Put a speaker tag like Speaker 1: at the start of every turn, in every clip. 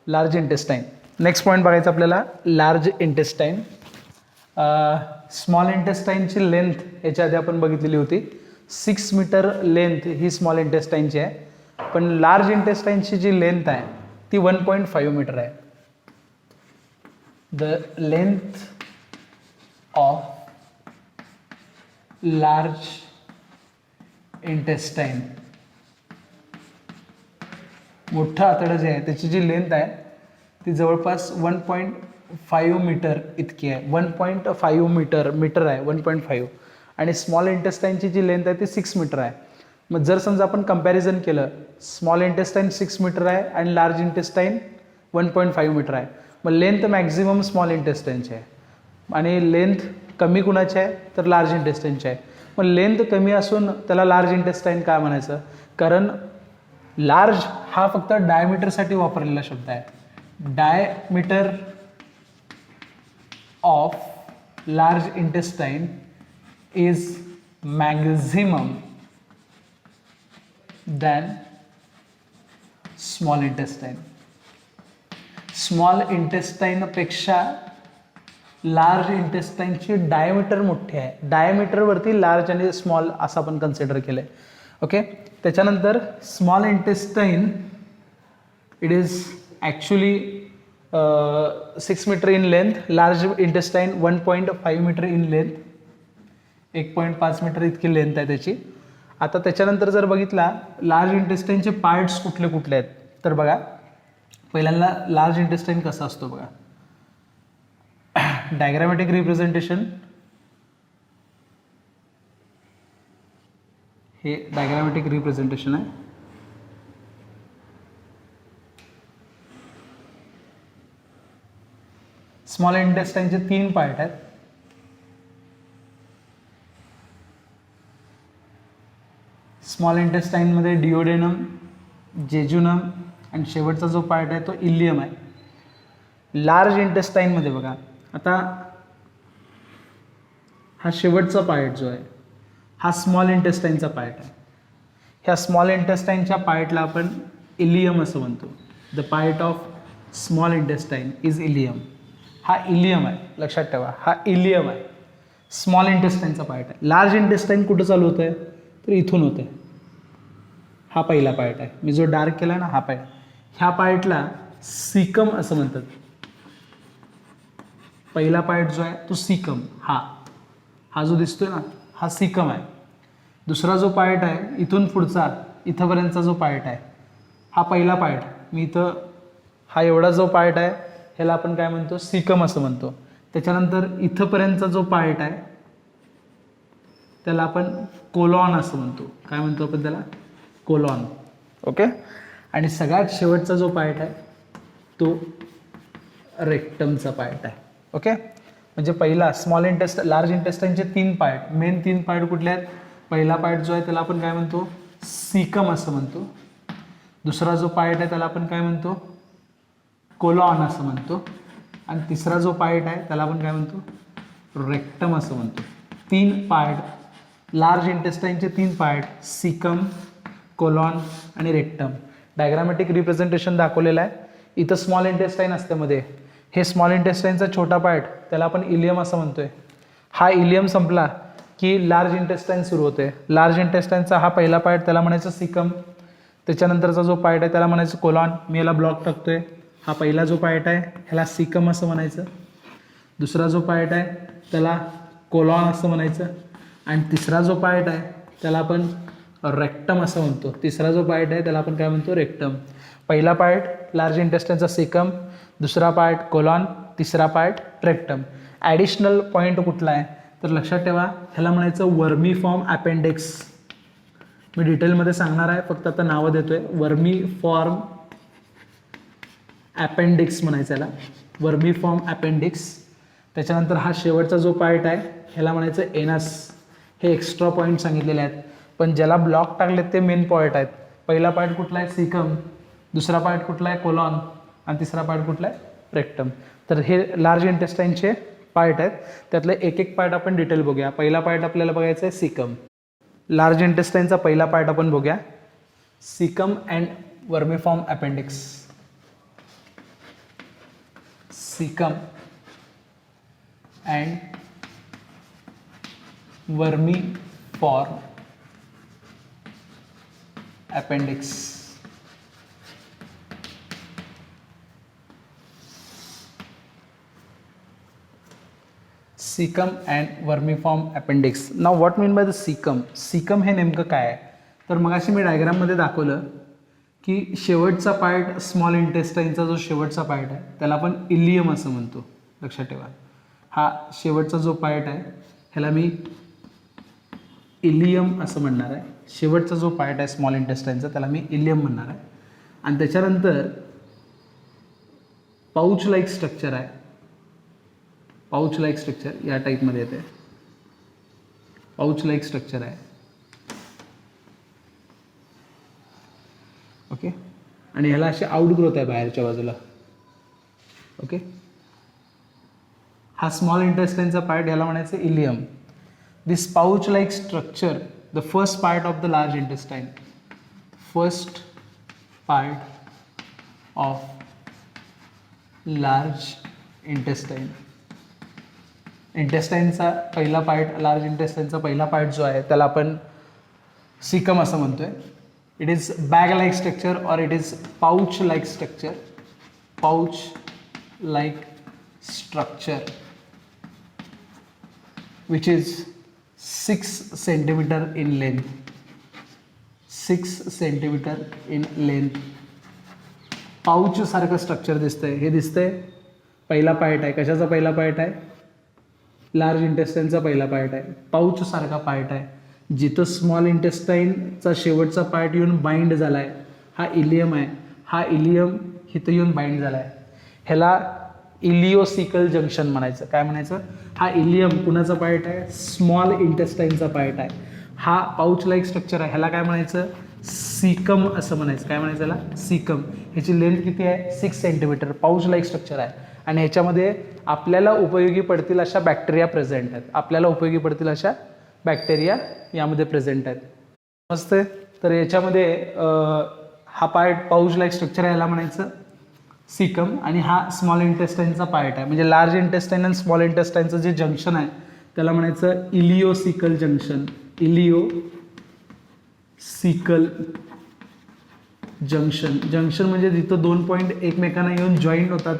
Speaker 1: Large intestine. Next point बघायचं आपल्याला, large intestine. Small इंटेस्टाईनची length याच्या आधी आपण बघितलेली होती, 6 मीटर लेंथ ही स्मॉल इंटेस्टाईनची आहे. पण लार्ज इंटेस्टाईनची जी लेंथ आहे ती 1.5 मीटर आहे. The length of large intestine, मोठं आतडं जे आहे त्याची जी लेंथ आहे ती जवळपास 1.5 मीटर इतकी आहे. 1.5 मीटर आहे 1.5. आणि स्मॉल इंटेस्टाईनची जी लेंथ आहे ती 6 मीटर आहे. मग जर समजा आपण कंपॅरिझन केलं, स्मॉल इंटेस्टाईन 6 मीटर आहे आणि लार्ज इंटेस्टाईन 1.5 मीटर आहे, मग लेंथ मॅक्झिमम स्मॉल इंटेस्टाईनची आहे आणि लेंथ कमी कुणाची आहे तर लार्ज इंटेस्टाईनची आहे. मग लेंथ कमी असून त्याला लार्ज इंटेस्टाईन काय म्हणायचं? कारण लार्ज हा फक्त डायमीटरसाठी वापरलेला शब्द आहे. Diameter of large intestine is maximum than small intestine. Small इंटेस्टाईनपेक्षा लार्ज इंटेस्टाईनची डायमीटर मोठी आहे. डायमीटरवरती लार्ज आणि स्मॉल असं आपण कन्सिडर केलं आहे. ओके. त्याच्यानंतर small intestine it is actually 6 metre in length, large intestine 1.5 metre in length, 1.5 metre इतकी लेंथ आहे त्याची. आता त्याच्यानंतर जर बघितला लार्ज इंटेस्टाईनचे पार्ट्स कुठले कुठले आहेत तर बघा, पहिल्यांदा लार्ज इंटेस्टाईन कसा असतो बघा. डायग्रामॅटिक रिप्रेझेंटेशन, हे डायग्रामॅटिक रिप्रेझेंटेशन आहे. स्मॉल इंटेस्टाईनचे 3 पार्ट आहेत. स्मॉल इंटेस्टाईनमध्ये डिओडेनम, जेजुनम आणि शेवटचा जो पार्ट आहे तो इलियम आहे. लार्ज इंटेस्टाईनमध्ये बघा, आता हा शेवटचा पार्ट जो आहे हा स्मॉल इंटेस्टाईनचा पार्ट आहे. ह्या स्मॉल इंटेस्टाईनच्या पार्टला आपण इलियम असं म्हणतो. The part of small intestine is ilium. हा इलियम आहे, लक्षात ठेवा, हा इलियम आहे. स्मॉल इंटेस्टाईनचा पार्ट आहे. लार्ज इंटेस्टाईन कुठं चालू होतं आहे तर इथून होतं आहे. हा पहिला पार्ट आहे, मी जो डार्क केला ना हा पार्ट. ह्या पार्टला सीकम असं म्हणतात. पहिला पार्ट जो आहे तो सीकम, हा जो दिसतोय ना हा सीकम आहे. दुसरा जो पार्ट आहे इथून पुढचा इथंपर्यंतचा जो पार्ट आहे हा पहिला पार्ट. मी इथं हा एवढा जो पार्ट आहे ह्याला आपण काय म्हणतो, सीकम असं म्हणतो. त्याच्यानंतर इथंपर्यंतचा जो पार्ट आहे त्याला आपण कोलॉन असं म्हणतो. काय म्हणतो आपण त्याला? कोलॉन. ओके. आणि सगळ्यात शेवटचा जो पार्ट आहे तो रेक्टमचा पार्ट आहे. ओके. म्हणजे पहिला लार्ज इंटेस्टाईनचे 3 पार्ट, मेन 3 पार्ट कुठले आहेत? पहिला पार्ट जो आहे त्याला आपण काय म्हणतो, सीकम असं म्हणतो. दुसरा जो पार्ट आहे त्याला आपण काय म्हणतो, कोलॉन असं म्हणतो. आणि तिसरा जो पार्ट आहे त्याला आपण काय म्हणतो, रेक्टम असं म्हणतो. 3 पार्ट, लार्ज इंटेस्टाईनचे 3 पार्ट, सीकम, कोलॉन आणि रेक्टम. डायग्रामॅटिक रिप्रेझेंटेशन दाखवलेलं आहे. इथं स्मॉल इंटेस्टाईन असते मध्ये. हे स्मॉल इंटेस्टाईनचा छोटा पार्ट त्याला आपण इलियम असं म्हणतोय. हा इलियम संपला की लार्ज इंटेस्टाईन सुरू होते. लार्ज इंटेस्टाईनचा हा पहिला पार्ट त्याला म्हणायचं सीकम. त्याच्यानंतरचा जो पार्ट आहे त्याला म्हणायचं कोलॉन. मी याला ब्लॉक टाकतोय. हा पहिला जो पार्ट आहे ह्याला सीकम असं म्हणायचं. दुसरा जो पार्ट आहे त्याला कोलॉन असं म्हणायचं. आणि तिसरा जो पार्ट आहे त्याला आपण रेक्टम असं म्हणतो. तिसरा जो पार्ट आहे त्याला आपण काय म्हणतो, रेक्टम. पहिला पार्ट लार्ज इंटेस्टाईनचा सीकम, दुसरा पार्ट कोलॉन, तिसरा पार्ट रेक्टम. ॲडिशनल पॉईंट कुठला आहे तर लक्षात ठेवा, ह्याला म्हणायचं वर्मीफॉर्म अपेंडिक्स. मी डिटेलमध्ये सांगणार आहे, फक्त आता नावं देतोय. वर्मीफॉर्म अपेंडिक्स म्हणायचं याला, वर्मीफॉर्म अपेंडिक्स. त्याच्यानंतर हा शेवटचा जो पार्ट आहे ह्याला म्हणायचं एनस. हे एक्स्ट्रा पॉईंट सांगितलेले आहेत, पण ज्याला ब्लॉक टाकलेत ते मेन पॉईंट आहेत. पहिला पार्ट कुठला आहे, सीकम. दुसरा पार्ट कुठला आहे, कोलॉन. आणि तिसरा पार्ट कुठला आहे, रेक्टम. तर हे लार्ज इंटेस्टाईनचे पार्ट आहेत. त्यातले एक एक पार्ट आपण डिटेल बघूया. पहिला पार्ट आपल्याला बघायचा आहे सीकम. लार्ज इंटेस्टाईनचा पहिला पार्ट आपण बघूया, caecum and vermiform appendix. cecum and vermiform appendix. Cecum and vermiform appendix. Now what mean by the cecum? Cecum हे नेमकं काय आहे? तर मगाशी मी डायग्राममध्ये दाखवलं की शेवटचा पार्ट स्मॉल इंटेस्टाईनचा जो शेवटचा पार्ट आहे त्याला आपण इलियम असं म्हणतो. लक्षात ठेवा, हा शेवटचा जो पार्ट आहे ह्याला मी इलियम असं म्हणणार आहे. शेवटचा जो पार्ट आहे स्मॉल इंटेस्टाईनचा त्याला मी इलियम म्हणणार आहे. आणि त्याच्यानंतर पाऊच लाईक स्ट्रक्चर आहे. पाऊच लाईक स्ट्रक्चर या टाईपमध्ये येते. पाऊच लाईक स्ट्रक्चर आहे. ओके, आणि ह्याला अशी आउटग्रोथ आहे बाहेरच्या बाजूला. ओके, हा स्मॉल इंटेस्टाईनचा पार्ट ह्याला म्हणायचं ileum. This pouch like structure, the first part of the large intestine, first part of large intestine. इंटेस्टाईनचा पहिला पार्ट, लार्ज इंटेस्टाईनचा पहिला पार्ट जो आहे त्याला आपण सिकम असं म्हणतोय. It is bag like structure और it is pouch like structure. Pouch like structure which is 6 centimetre in length. 6 centimetre in length. Pouch सारखं स्ट्रक्चर दिसतंय. हे दिसतंय पहिला पार्ट आहे. कशाचा पहिला पार्ट आहे? लार्ज इंटेस्टाईनचा पहिला पार्ट आहे. पाऊच सारखा पार्ट आहे. जिथं स्मॉल इंटेस्टाईनचा शेवटचा पार्ट येऊन बाइंड झाला आहे हा इलियम आहे. हा इलियम इथं येऊन बाइंड झाला आहे. ह्याला इलिओसिकल जंक्शन म्हणायचं. काय म्हणायचं? हा इलियम कुणाचा पार्ट आहे? स्मॉल इंटेस्टाईनचा पार्ट आहे. हा पाऊच लाईक स्ट्रक्चर आहे. ह्याला काय म्हणायचं? सिकम असं म्हणायचं. काय म्हणायचं ह्याला? सिकम. ह्याची लेंथ किती आहे? 6 सेंटीमीटर. पाऊच लाईक स्ट्रक्चर आहे. आणि ह्याच्यामध्ये आपल्याला उपयोगी पडतील अशा बॅक्टेरिया प्रेझेंट आहेत. आपल्याला उपयोगी पडतील अशा बॅक्टेरिया यामध्ये प्रेझेंट आहेत. समजते? तर याच्यामध्ये हा पार्ट पाऊच लाईक स्ट्रक्चर आहे, याला म्हणायचं सिकम. आणि हा स्मॉल इंटेस्टाईनचा पार्ट आहे. म्हणजे लार्ज इंटेस्टाईन आणि स्मॉल इंटेस्टाईनचं जे जंक्शन आहे त्याला म्हणायचं इलिओसिकल जंक्शन. इलिओसिकल जंक्शन. जंक्शन म्हणजे जिथं 2 पॉईंट एकमेकांना येऊन जॉईंट होतात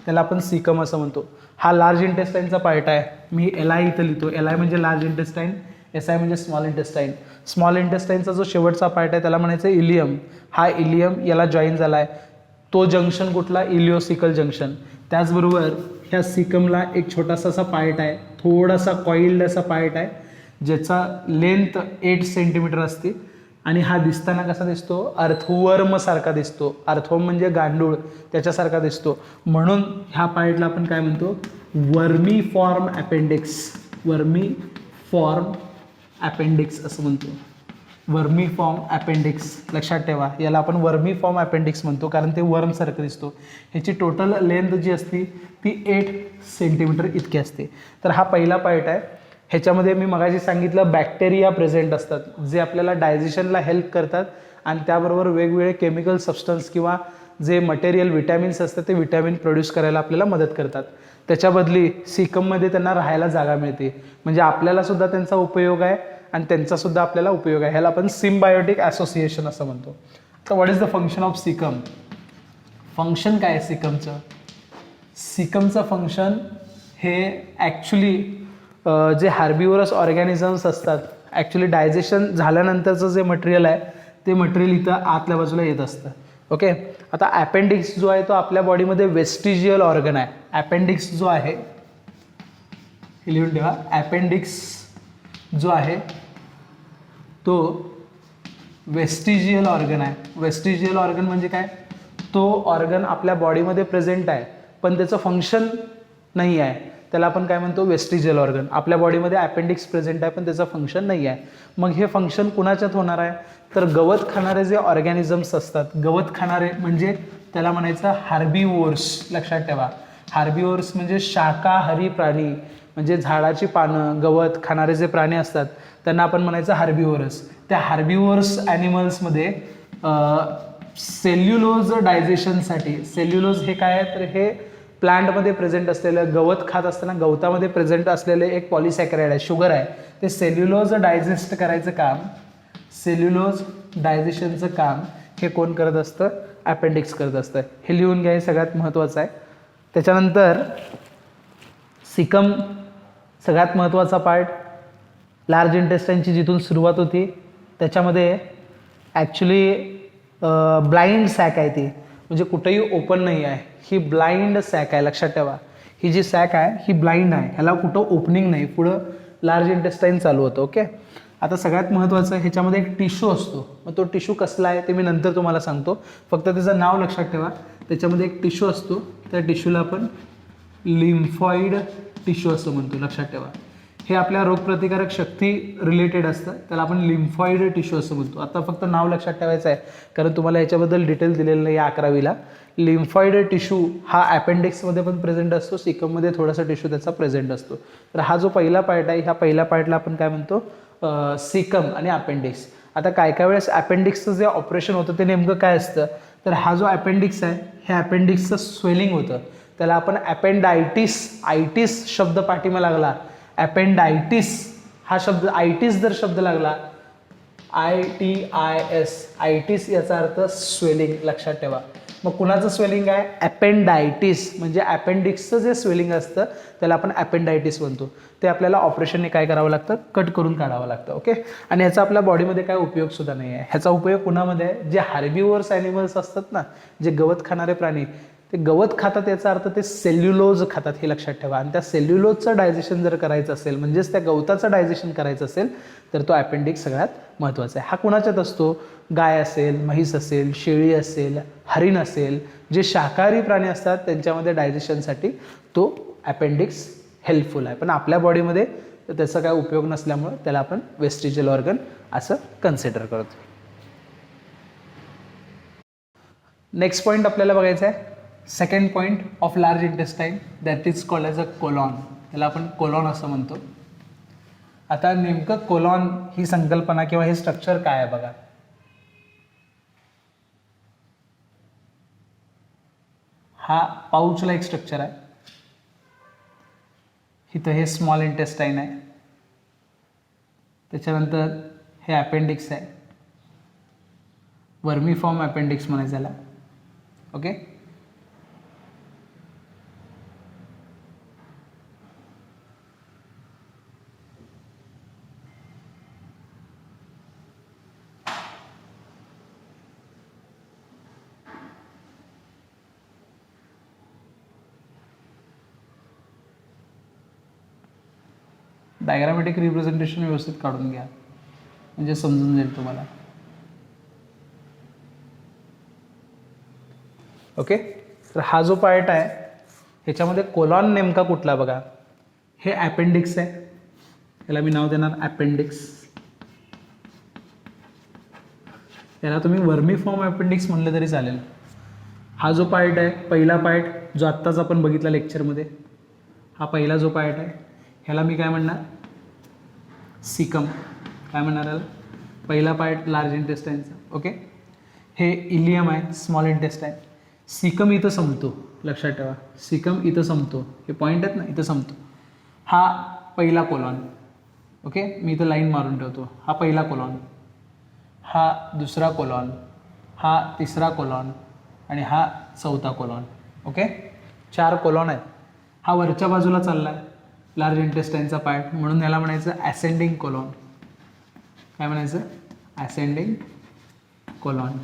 Speaker 1: त्याला आपण सिकम असं म्हणतो. हा लार्ज इंटेस्टाईनचा पार्ट आहे. मी एल आय इथं लिहितो. एल आय म्हणजे लार्ज इंटेस्टाईन, एस आय म्हणजे स्मॉल इंटेस्टाईन. स्मॉल इंटेस्टाईनचा जो शेवटचा पार्ट आहे त्याला म्हणायचं इलियम. हा इलियम याला जॉईन झाला आहे. तो जंक्शन कुठला? इलिओसिकल जंक्शन. त्याचबरोबर ह्या सिकमला एक छोटासा असा पार्ट आहे, थोडासा कॉइल्ड असा पार्ट आहे ज्याचा लेंथ 8 सेंटीमीटर असते. आणि हा दिसताना कसा दिसतो? अर्थवर्म सारखा दिसतो. अर्थवर्म म्हणजे गांडूळ, त्याच्यासारखा दिसतो. म्हणून ह्या पार्टला आपण काय म्हणतो? Vermiform appendix. वर्मीफॉर्म अपेंडिक्स असं म्हणतो. Vermiform appendix. लक्षात ठेवा, याला आपण वर्मीफॉर्म अपेंडिक्स म्हणतो कारण ते वर्मसारखं दिसतो. ह्याची टोटल लेंथ जी असते ती 8 सेंटीमीटर इतकी असते. तर हा पहिला पार्ट आहे. ह्याच्यामध्ये मी मगाशी सांगितलं बॅक्टेरिया प्रेझेंट असतात जे आपल्याला डायजेशनला हेल्प करतात आणि त्याबरोबर वेगवेगळे केमिकल सबस्टन्स किंवा जे मटेरियल विटॅमिन्स असतात ते विटॅमिन प्रोड्यूस करायला आपल्याला मदत करतात. त्याच्या बदली सिकममध्ये त्यांना राहायला जागा मिळते. म्हणजे आपल्याला सुद्धा त्यांचा उपयोग आहे आणि त्यांचा सुद्धा आपल्याला उपयोग आहे. ह्याला आपण सिम्बायोटिक असोसिएशन असं म्हणतो. तर what is the function of caecum? Function काय आहे सिकमचं? सिकमचं फंक्शन हे ॲक्च्युली जे हार्बिवरस ऑर्गॅनिझम्स असतात, ॲक्च्युली डायजेशन झाल्यानंतरचं जे मटेरियल आहे ते मटेरियल इथं आतल्या बाजूला येत असतं. ओके, आता अपेंडिक्स जो आहे तो आपल्या बॉडीमध्ये वेस्टिजियल ऑर्गन आहे. अपेंडिक्स जो आहे हे लिहून ठेवा. अपेंडिक्स जो आहे तो वेस्टिजियल ऑर्गन आहे. वेस्टिजियल ऑर्गन म्हणजे काय? तो ऑर्गन आपल्या बॉडीमध्ये प्रेझेंट आहे पण त्याचं फंक्शन नाही आहे. त्याला आपण काय म्हणतो? Vestigial organ. आपल्या बॉडीमध्ये अपेंडिक्स प्रेझेंट आहे पण त्याचं फंक्शन नाही आहे. मग हे फंक्शन कुणाच्यात होणार आहे? तर गवत खाणारे जे ऑर्गॅनिझम्स असतात, गवत खाणारे म्हणजे त्याला म्हणायचं हार्बिवोर्स. लक्षात ठेवा, हार्बिवोर्स म्हणजे शाकाहारी प्राणी. म्हणजे झाडाची पानं, गवत खाणारे जे प्राणी असतात त्यांना आपण म्हणायचं हार्बिवोरस. त्या हार्बिवोरस ॲनिमल्समध्ये सेल्युलोज डायजेशनसाठी, सेल्युलोज हे काय आहे तर हे प्लांटमध्ये प्रेझेंट असलेलं, गवत खात असताना गवतामध्ये प्रेझेंट असलेले एक पॉलिसॅकराइड आहे, शुगर आहे, ते सेल्युलोज डायजेस्ट करायचं काम, सेल्युलोज डायजेशनचं काम हे कोण करत असतं? अपेंडिक्स करत असतं. हे लिहून घ्या, हे सगळ्यात महत्त्वाचं आहे. त्याच्यानंतर सिकम सगळ्यात महत्त्वाचा पार्ट, लार्ज इंटेस्टाईनची जिथून सुरुवात होती त्याच्यामध्ये ॲक्च्युली ब्लाइंड सॅक आहे ती, म्हणजे कुठेही ओपन नाही आहे, ही ब्लाइंड सॅक आहे. लक्षात ठेवा, ही जी सॅक आहे ही ब्लाइंड आहे, ह्याला कुठं ओपनिंग नाही, पुढं लार्ज इंटेस्टाईन चालू होतं. ओके, आता सगळ्यात महत्त्वाचं ह्याच्यामध्ये एक टिश्यू असतो. मग तो टिश्यू कसला आहे ते मी नंतर तुम्हाला सांगतो, फक्त त्याचं नाव लक्षात ठेवा. त्याच्यामध्ये एक टिश्यू असतो, त्या टिश्यूला आपण लिम्फॉइड टिश्यू असं म्हणतो. लक्षात ठेवा, हे आपल्या रोगप्रतिकारक शक्ती रिलेटेड असतं, त्याला आपण लिम्फॉइड टिश्यू असं म्हणतो. आता फक्त नाव लक्षात ठेवायचं आहे, कारण तुम्हाला याच्याबद्दल डिटेल दिलेलं नाही आहे 11वीला. लिम्फॉइड टिश्यू हा अपेंडिक्समध्ये पण प्रेझेंट असतो, सिकममध्ये थोडासा टिश्यू त्याचा प्रेझेंट असतो. तर हा जो पहिला पार्ट आहे, ह्या पहिल्या पार्टला आपण काय म्हणतो? सिकम आणि अपेंडिक्स. आता काय काय वेळेस अपेंडिक्सचं जे ऑपरेशन होतं ते नेमकं काय असतं? तर हा जो अपेंडिक्स आहे, ह्या अपेंडिक्सचं स्वेलिंग होतं, त्याला आपण अपेंडायटिस, आयटिस शब्द पाठीमा लागला, अपेंडायटिस हा शब्द, आयटिस जर शब्द लागला, ITIS, आयटिस याचा अर्थ स्वेलिंग. लक्षात ठेवा. मग कुणाचं स्वेलिंग आहे? अपेंडायटिस, म्हणजे अपेंडिक्सचं जे स्वेलिंग असतं त्याला आपण अपेंडायटिस म्हणतो. ते आपल्याला ऑपरेशनने काय करावं लागतं? कट करून काढावं लागतं. ओके, आणि याचा आपल्या बॉडीमध्ये काय उपयोग सुद्धा नाही आहे. ह्याचा उपयोग कुणामध्ये आहे? जे हार्बिवोर्स ॲनिमल्स असतात ना, जे गवत खाणारे प्राणी, ते गवत खातात, याचा अर्थ ते सेल्युलोज खातात, हे लक्षात ठेवा. आणि त्या सेल्युलोजचं डायजेशन जर करायचं असेल, म्हणजेच त्या गवताचं डायजेशन करायचं असेल, तर तो अपेंडिक्स सगळ्यात महत्त्वाचा आहे. हा कुणाच्यात असतो? गाय असेल, म्हैस असेल, शेळी असेल, हरिण असेल, जे शाकाहारी प्राणी असतात त्यांच्यामध्ये डायजेशनसाठी तो अपेंडिक्स हेल्पफुल आहे. पण आपल्या बॉडीमध्ये त्याचा काय उपयोग नसल्यामुळे त्याला आपण वेस्टिजियल ऑर्गन असं कन्सिडर करतो. नेक्स्ट पॉईंट आपल्याला बघायचा आहे, second point of large intestine, that is called as a colon. त्याला आपण कोलॉन असं म्हणतो. आता नेमकं कोलॉन ही संकल्पना किंवा हे स्ट्रक्चर काय आहे बघा. हा पाऊच लाईक स्ट्रक्चर आहे. इथं हे स्मॉल इंटेस्टाईन आहे, त्याच्यानंतर हे अपेंडिक्स आहे, वर्मीफॉर्म अपेंडिक्स म्हणायचं याला. ओके, डायग्रामॅटिक रिप्रेझेंटेशन व्यवस्थित काढून घ्या, म्हणजे समजून जाईल तुम्हाला. ओके, तर हा जो पार्ट आहे ह्याच्यामध्ये कोलॉन नेमका कुठला बघा. हे अपेंडिक्स आहे, याला मी नाव देणार अपेंडिक्स. याला तुम्ही वर्मीफॉर्म अपेंडिक्स म्हणलं तरी चालेल. हा जो पार्ट आहे, पहिला पार्ट जो आत्ताच आपण बघितला लेक्चरमध्ये, हा पहिला जो पार्ट आहे ह्याला मी काय म्हणणार? सिकम. काय म्हणणार याला? पहिला पार्ट लार्ज इंटेस्टाईनचा. ओके, हे इलियम आहे, स्मॉल इंटेस्टाईन. सिकम इथं संपतो, लक्षात ठेवा. सिकम इथं संपतो, हे पॉईंट आहेत ना, इथं संपतो. हा पहिला कोलॉन. ओके, मी इथं लाईन मारून ठेवतो. हा पहिला कोलॉन, हा दुसरा कोलॉन, हा तिसरा कोलॉन आणि हा चौथा कोलॉन. ओके, 4 कोलॉन आहेत. हा वरच्या बाजूला चालला आहे लार्ज इंटेस्टाईनचा पार्ट, म्हणून याला म्हणायचं ॲसेंडिंग कोलॉन. काय म्हणायचं? ॲसेंडिंग कोलॉन.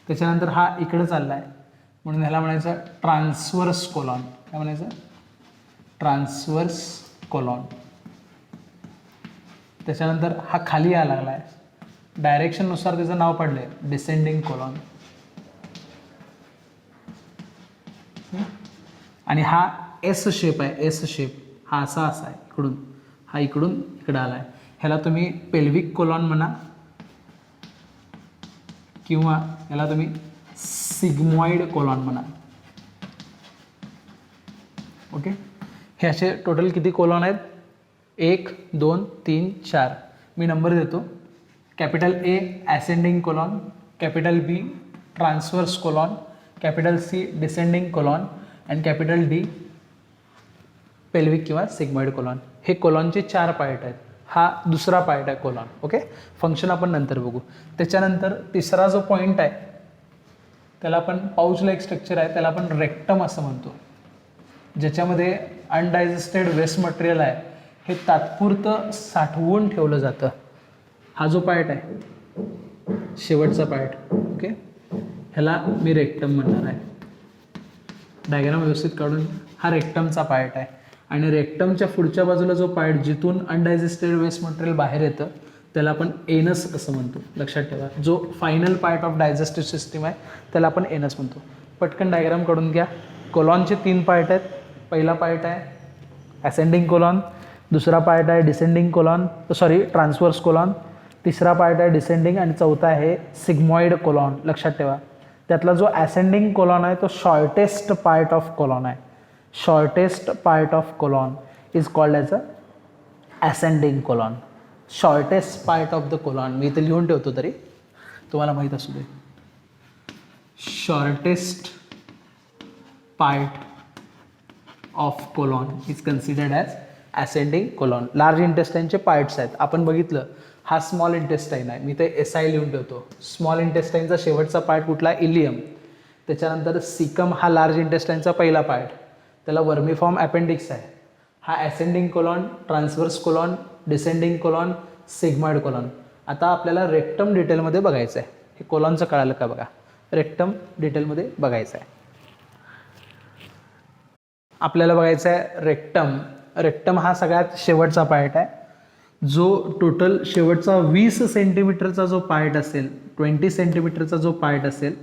Speaker 1: त्याच्यानंतर हा इकडं चालला आहे, म्हणून ह्याला म्हणायचं ट्रान्सवर्स कोलॉन. काय म्हणायचं? Transverse colon. त्याच्यानंतर हा खाली यायला लागला आहे, डायरेक्शननुसार त्याचं नाव पडलं आहे डिसेंडिंग कोलॉन. आणि हा एस शेप आहे, एस शेप. हा असा आहे इकडून, हा इकडून इकडं आला आहे. ह्याला तुम्ही पेल्विक कोलॉन म्हणा किंवा याला तुम्ही सिग्मॉइड कोलॉन म्हणा. ओके, हे असे टोटल किती कोलॉन आहेत? 1 2 3 4. मी नंबर देतो. Capital A ascending colon, capital B transverse colon, capital C descending colon, and capital D pelvic किंवा सिग्मॉइड कोलॉन. हे कोलॉनचे 4 पार्ट आहेत. हा दुसरा पार्ट आहे कोलॉन. ओके, फंक्शन आपण नंतर बघू. त्याच्यानंतर तिसरा जो पॉईंट आहे त्याला आपण पाऊच लाईक स्ट्रक्चर आहे, त्याला आपण रेक्टम असं म्हणतो, ज्याच्यामध्ये अनडायजेस्टेड वेस्ट मटेरियल आहे हे तात्पुरतं साठवून ठेवलं जातं. हा जो पार्ट आहे शेवटचा पार्ट, ओके, ह्याला मी रेक्टम म्हणणार आहे. डायग्राम व्यवस्थित काढून, हा रेक्टमचा पार्ट आहे. आणि रेक्टमच्या पुढच्या बाजूला जो पार्ट जिथून अनडायजेस्टेड वेस्ट मटेरियल बाहेर येतं त्याला आपण एनस असं म्हणतो. लक्षात ठेवा, जो final part of digestive system आहे त्याला आपण एनस म्हणतो. पटकन डायग्राम काढून घ्या. कोलॉनचे 3 पार्ट आहेत. पहिला पार्ट आहे असेंडिंग कोलॉन, दुसरा पार्ट आहे डिसेंडिंग कोलॉन, ट्रान्सवर्स कोलॉन, तिसरा पार्ट आहे डिसेंडिंग आणि चौथा आहे सिग्मॉइड कोलॉन. लक्षात ठेवा, त्यातला जो असेंडिंग कोलॉन आहे तो शॉर्टेस्ट पार्ट ऑफ कोलॉन आहे. Shortest part of colon is called as a ascending colon. Shortest part of the colon, मी इथे लिहून ठेवतो तरी तुम्हाला माहीत असू दे. Shortest part of colon is considered as ascending colon. Large इंटेस्टाईनचे पार्ट्स आहेत. आपण बघितलं हा स्मॉल इंटेस्टाईन आहे, मी ते SI लिहून ठेवतो. स्मॉल इंटेस्टाईनचा शेवटचा पार्ट कुठला? इलियम. त्याच्यानंतर सिकम हा लार्ज इंटेस्टाईनचा पहिला पार्ट, त्याला वर्मिफॉर्म अपेंडिक्स आहे. हा ascending colon, transverse colon, descending colon, sigmoid colon. आता आपल्याला रेक्टम डिटेलमध्ये बघायचं आहे. हे कोलॉनचं कळालं का बघा, रेक्टम डिटेलमध्ये बघायचं आहे. आपल्याला बघायचं आहे रेक्टम. रेक्टम हा सगळ्यात शेवटचा पार्ट आहे, जो टोटल शेवटचा 20 सेंटीमीटरचा जो पार्ट असेल, 20 सेंटीमीटरचा जो पार्ट असेल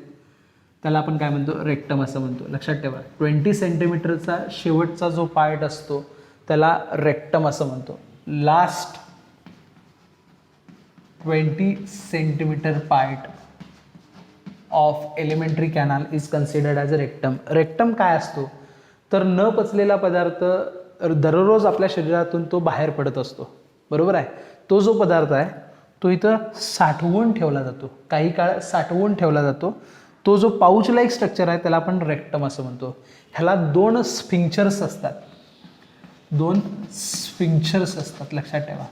Speaker 1: त्याला आपण काय म्हणतो? रेक्टम असं म्हणतो. लक्षात ठेवा, 20 सेंटीमीटरचा शेवटचा जो पार्ट असतो त्याला रेक्टम असं म्हणतो. Last 20 centimetre part of elementary canal is considered as a rectum. Rectum काय असतो तर न पचलेला पदार्थ दररोज आपल्या शरीरातून तो बाहेर पडत असतो, बरोबर आहे. तो जो पदार्थ आहे तो इथं साठवून ठेवला जातो, काही काळ साठवून ठेवला जातो. तो जो पाऊच लाईक स्ट्रक्चर आहे त्याला आपण रेक्टम असं म्हणतो. ह्याला 2 स्फिंक्चर्स असतात. 2 स्फिंक्चर्स असतात, लक्षात ठेवा.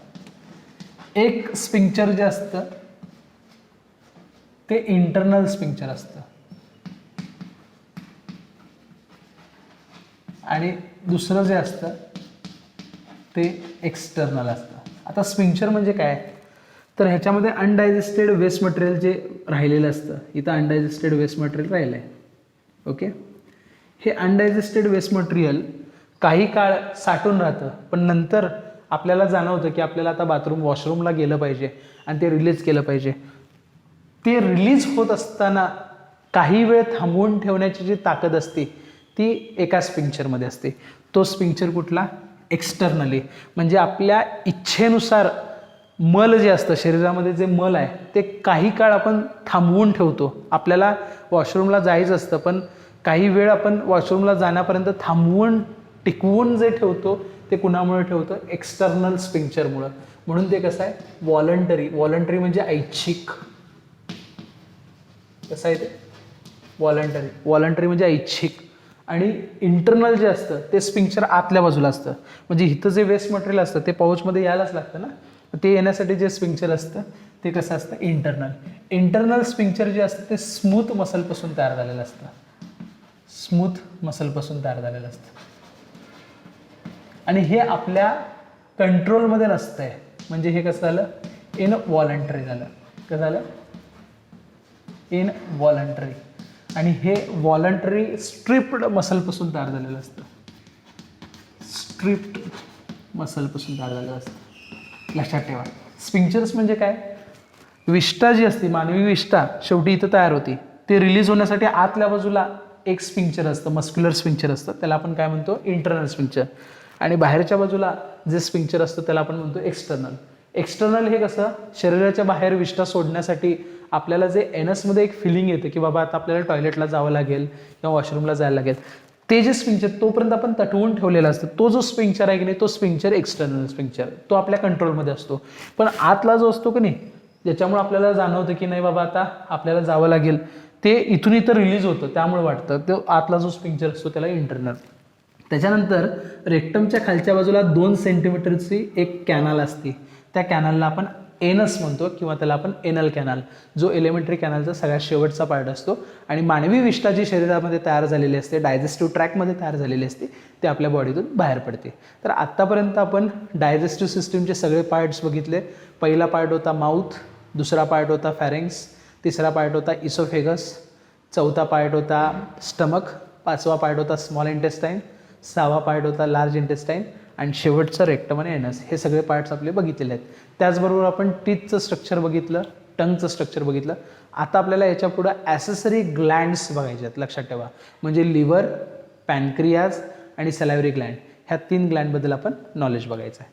Speaker 1: एक स्फिंक्चर जे असतं ते इंटरनल स्फिंक्चर असतं आणि दुसरं जे असतं ते एक्सटर्नल असतं. आता स्फिंक्चर म्हणजे काय तर ह्याच्यामध्ये अनडायजेस्टेड वेस्ट मटेरियल जे राहिलेलं असतं, इथं अनडायजेस्टेड वेस्ट मटेरियल राहिलं आहे. ओके, हे अनडायजेस्टेड वेस्ट मटेरियल काही काळ साठून राहतं, पण नंतर आपल्याला जाणवतं की आपल्याला आता वॉशरूमला गेलं पाहिजे आणि ते रिलीज केलं पाहिजे. ते रिलीज होत असताना काही वेळ थांबवून ठेवण्याची जी ताकद असते ती एका स्फिंक्चरमध्ये असते. तो स्फिंक्चर कुठला? एक्सटर्नली. म्हणजे आपल्या इच्छेनुसार मल जे असतं शरीरामध्ये, जे मल आहे ते काही काळ आपण थांबवून ठेवतो. आपल्याला वॉशरूमला जायचं असतं पण काही वेळ आपण वॉशरूमला जाण्यापर्यंत थांबवून टिकवून जे ठेवतो ते कुणामुळे ठेवतो? एक्सटर्नल स्फिंक्चरमुळं. म्हणून ते कसं आहे? व्हॉलंटरी. व्हॉलंटरी म्हणजे ऐच्छिक. कसं आहे ते? व्हॉलंटरी. व्हॉलंटरी म्हणजे ऐच्छिक. आणि इंटरनल जे असतं ते स्फिंक्चर आतल्या बाजूला असतं. म्हणजे इथं जे वेस्ट मटेरियल असतं ते पाऊचमध्ये यायलाच लागतं ना, ते येण्यासाठी जे स्फिंक्चर असतं ते कसं असतं? इंटरनल. इंटरनल स्फिंक्चर जे असतं ते स्मूथ मसलपासून तयार झालेलं असतं. स्मूथ मसलपासून तयार झालेलं असतं आणि हे आपल्या कंट्रोलमध्ये नसतंय. म्हणजे हे कसं झालं? इनव्हॉलंटरी झालं. कसं झालं? इनव्हॉलंटरी. आणि हे व्हॉलंटरी स्ट्रिप्ड मसलपासून तयार झालेलं असतं. स्ट्रिप्ड मसलपासून तयार झालेलं असतं. लक्षात ठेवा. स्फिंक्चर्स म्हणजे काय? विष्ठा जी असते, मानवी विष्ठा शेवटी इथं तयार होती, ते रिलीज होण्यासाठी आतल्या बाजूला एक स्फिंक्चर असतं, मस्क्युलर स्फिंक्चर असतं, त्याला आपण काय म्हणतो? इंटरनल स्फिंक्चर. आणि बाहेरच्या बाजूला जे स्फिंक्चर असतं त्याला आपण म्हणतो एक्सटर्नल. एक्सटर्नल हे कसं? शरीराच्या बाहेर विष्ठा सोडण्यासाठी आपल्याला जे एनसमध्ये एक फिलिंग येतं की बाबा आता आपल्याला टॉयलेटला जावं लागेल किंवा वॉशरूमला जायला लागेल, ते जे स्फिंक्चर तोपर्यंत आपण तटवून ठेवलेलं असतं, तो जो स्फिंक्चर आहे की नाही तो स्फिंक्चर एक्सटर्नल स्फिंक्चर, तो आपल्या कंट्रोलमध्ये असतो. पण आतला जो असतो की नाही ज्याच्यामुळे आपल्याला जाणवतं की नाही बाबा आता आपल्याला जावं लागेल, ते इथून इथं रिलीज होतं त्यामुळे वाटतं. तो आतला जो स्पिंक्चर असतो त्याला इंटरनल. त्याच्यानंतर रेक्टमच्या खालच्या बाजूला 2 सेंटीमीटरची एक कॅनल असते. त्या कॅनलला आपण एनस म्हणतो किंवा त्याला आपण एनल कॅनल, जो एलिमेंटरी कॅनलचा सगळ्यात शेवटचा पार्ट असतो. आणि मानवी विष्ठा जी शरीरामध्ये तयार झालेली असते, डायजेस्टिव्ह ट्रॅकमध्ये तयार झालेली असते, ते आपल्या बॉडीतून बाहेर पडते. तर आत्तापर्यंत आपण डायजेस्टिव्ह सिस्टीमचे सगळे पार्ट्स बघितले. पहिला पार्ट होता माउथ, दुसरा पार्ट होता फॅरेंक्स, तिसरा पार्ट होता इसोफेगस, चौथा पार्ट होता स्टमक, पाचवा पार्ट होता स्मॉल इंटेस्टाईन, 6वा पार्ट होता लार्ज इंटेस्टाईन आणि शेवटचं रेक्टम आणि एनस. हे सगळे पार्ट्स आपले बघितलेले आहेत. त्याचबरोबर आपण टीथचं स्ट्रक्चर बघितलं, टंगचं स्ट्रक्चर बघितलं. आता आपल्याला याच्या पुढं ॲसेसरी ग्लँड्स बघायचे आहेत. लक्षात ठेवा, म्हणजे लिव्हर, पॅनक्रियाज आणि सॅलायव्हरी ग्लँड, ह्या 3 ग्लँडबद्दल आपण नॉलेज बघायचं आहे.